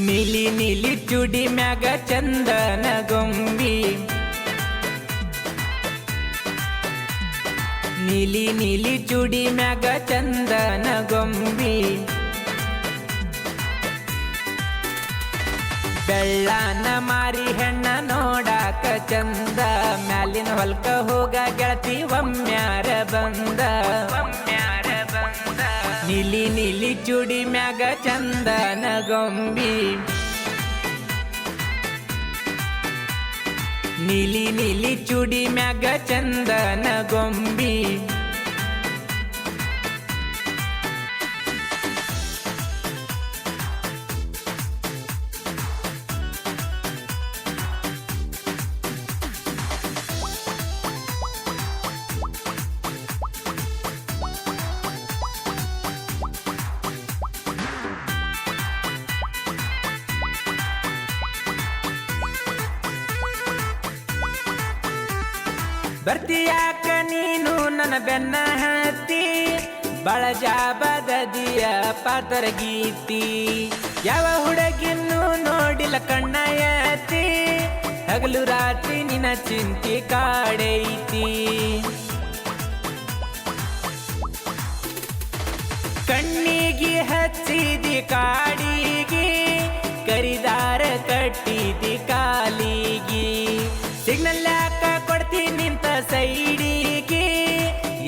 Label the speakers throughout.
Speaker 1: ನೀಲಿ ನೀಲಿ ಚುಡಿ ಮ್ಯಾಗ ಚಂದನ ಗೊಂಬಿ, ನೀಲಿ ನೀಲಿ ಚುಡಿ ಮ್ಯಾಗ ಚಂದನ ಗೊಂಬಿ. ಬೆಳ್ಳನ ಮಾರಿ ಹೆಣ್ಣ ನೋಡಾಕ ಚಂದ, ಮ್ಯಾಲಿನ ಹೊಲ್ಕ ಹೋಗ ಗೆಳತಿ ಒಮ್ಮ್ಯಾರ ಬಂದ. ನೀಲಿ ನೀಲಿ ಚುಡಿ ಮ್ಯಾಗ ಚಂದನ ಗೊಂಬಿ, ನೀಲಿ ನೀಲಿ ಚುಡಿ ಮ್ಯಾಗ ಚಂದನ ಗೊಂಬಿ. ಬರ್ತೀಯಾಕ ನೀನು ನನ್ನ ಬೆನ್ನ ಹತ್ತಿ, ಬಳಜಾಬದಿಯ ಪಾತರ ಗೀತಿ. ಯಾವ ಹುಡುಗಿನ್ನು ನೋಡಿಲ್ಲ ಕಣ್ಣ ಎತ್ತಿ, ಹಗಲು ರಾತ್ರಿ ನಿನ್ನ ಚಿಂತೆ ಕಾಡೈತಿ. ಕಣ್ಣಿಗೆ ಹಚ್ಚಿದಿ ಕಾಡಿಗೆ, ಕರಿದಾರ ಕಟ್ಟಿದಿ ಕಾಲಿಗೆ. ಸಿಗ್ನಲ್ ಯಾಕ ಕೊಡ್ತಿ ನಿಂತ ಸೈಡಿಗೆ,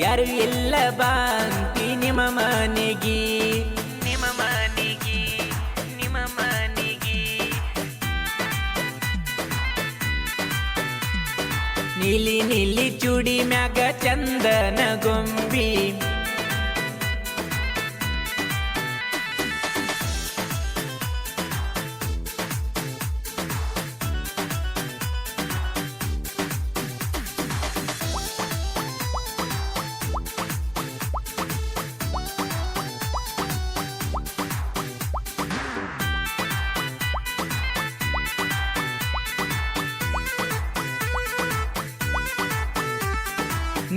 Speaker 1: ಯಾರು ಎಲ್ಲ ಬಾಂತಿ ನಿಮ್ಮ ಮನೆಗೆ, ನಿಮ್ಮ ಮನೆಗೆ, ನಿಮ್ಮ ಮನೆಗೆ. ನೀಲಿ ನೀಲಿ ಚೂಡಿ ಮ್ಯಾಗ ಚಂದನ ಗೊಂಬಿ,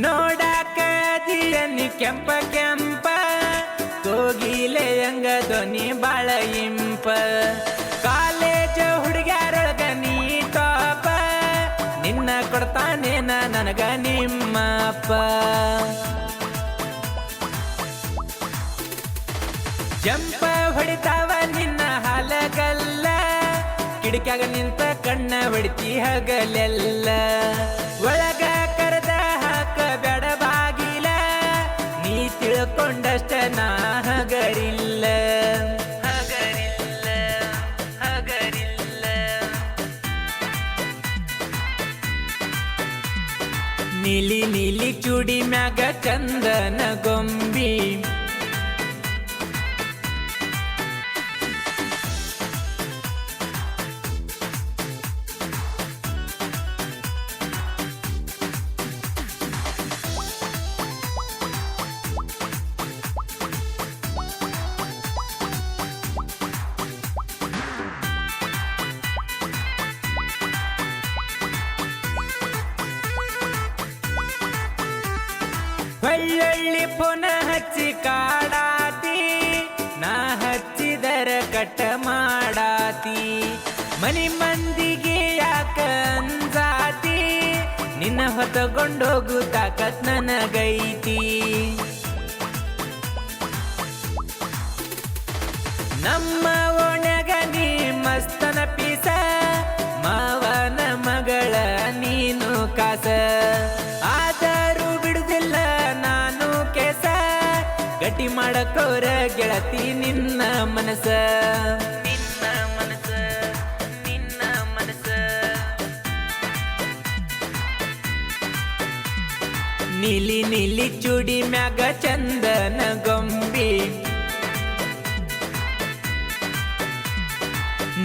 Speaker 1: ನೋಡಾಕ ದಿಯನಿ ಕೆಂಪ ಕೆಂಪ, ಕೋಗಿಲೆ ಹಂಗ ಧ್ವನಿ ಬಾಳ ಇಂಪ. ಕಾಲೇಜ ಹುಡುಗ್ಯಾರೊಳಗ ನೀ ಟಾಪ, ನಿನ್ನ ಕೊಡ್ತಾನೇನ ನನಗ ನಿಮ್ಮಪ್ಪ. ಜಂಪ ಹೊಡಿತಾವ ನಿನ್ನ ಹಲಗಲ್ಲ, ಕಿಡಿಕ್ಯಾಗ ನಿಂತ ಕಣ್ಣ ಹೊಡಿತಿ ಹಗಲೆಲ್ಲ. ಒಳಗ ಕರೆದ ಹಾಕ ಬೇಡ ಬಾಗಿಲ, ನೀ ತಿಳ್ಕೊಂಡಷ್ಟ ನಾ ಹಗರಿಲ್ಲ, ಹಗರಿಲ್ಲ, ಹಗರಿಲ್ಲ. ನೀಲಿ ನೀಲಿ ಚೂಡಿ ಮ್ಯಾಗ ಚಂದನ ಗೊಂಬಿ, ಒಳ್ಳೊಳ್ಳಿ ಪುನ ಹಚ್ಚಿ ಕಾಡಾತಿ, ನಾ ಹಚ್ಚಿದರ ಕಟ್ಟ ಮಾಡಾತಿ. ಮನಿ ಮಂದಿಗೆ ಯಾಕ ಅಂಜಾತಿ, ನಿನ್ನ ಹೊತ್ತಗೊಂಡೋಗು ತಾಕತ್ ನನಗೈತಿ. ನಮ್ಮ ಓಣ್ಯಾಗ ನೀ ಮಸ್ತನ ಪೀಸ, ಮಾವನ ಮಗಳ ನೀನು ಕಾಸ. ಆದರೂ ಬಿಡುದಿಲ್ಲ ನಾನು ಕೇಸ, ಗಟ್ಟಿ ಮಾಡಕೋರ ಗೆಳತಿ ನಿನ್ನ ಮನಸ, ನಿನ್ನ ಮನಸ, ನಿನ್ನ ಮನಸ. ನೀಲಿ ನೀಲಿ ಚೂಡಿ ಮ್ಯಾಗ ಚಂದನ ಗೊಂಬಿ,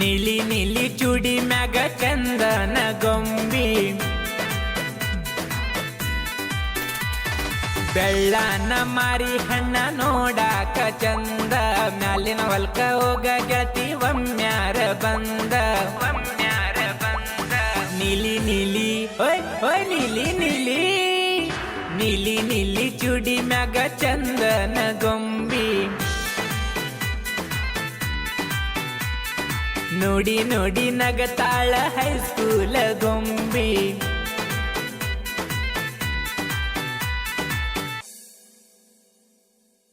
Speaker 1: ನೀಲಿ ನೀಲಿ ಚೂಡಿ ಮ್ಯಾಗ ಚಂದನ ಗೊಂಬಿ. ಬೆಳ್ಳನ ಮಾರಿ ಹಣ್ಣ ನೋಡಾಕ ಚಂದ, ಮ್ಯಾಲಿನ ಹೊಲ್ಕ ಹೋಗ ಗೆಳತಿ ಒಮ್ಮ್ಯಾರ ಬಂದ, ಒಮ್ಮ್ಯಾರ ಬಂದ. ನೀಲಿ ನೀಲಿ ಓಯ್ ಓಯ್ ನೀಲಿ ನೀಲಿ, ನೀಲಿ ನೀಲಿ ಚೂಡಿ ಮ್ಯಾಗ ಚಂದನ ಗೊಂಬಿ, ನೋಡಿ ನೋಡಿ ನಗತಾಳ ಹೈಸ್ಕೂಲ ಗೊಂಬಿ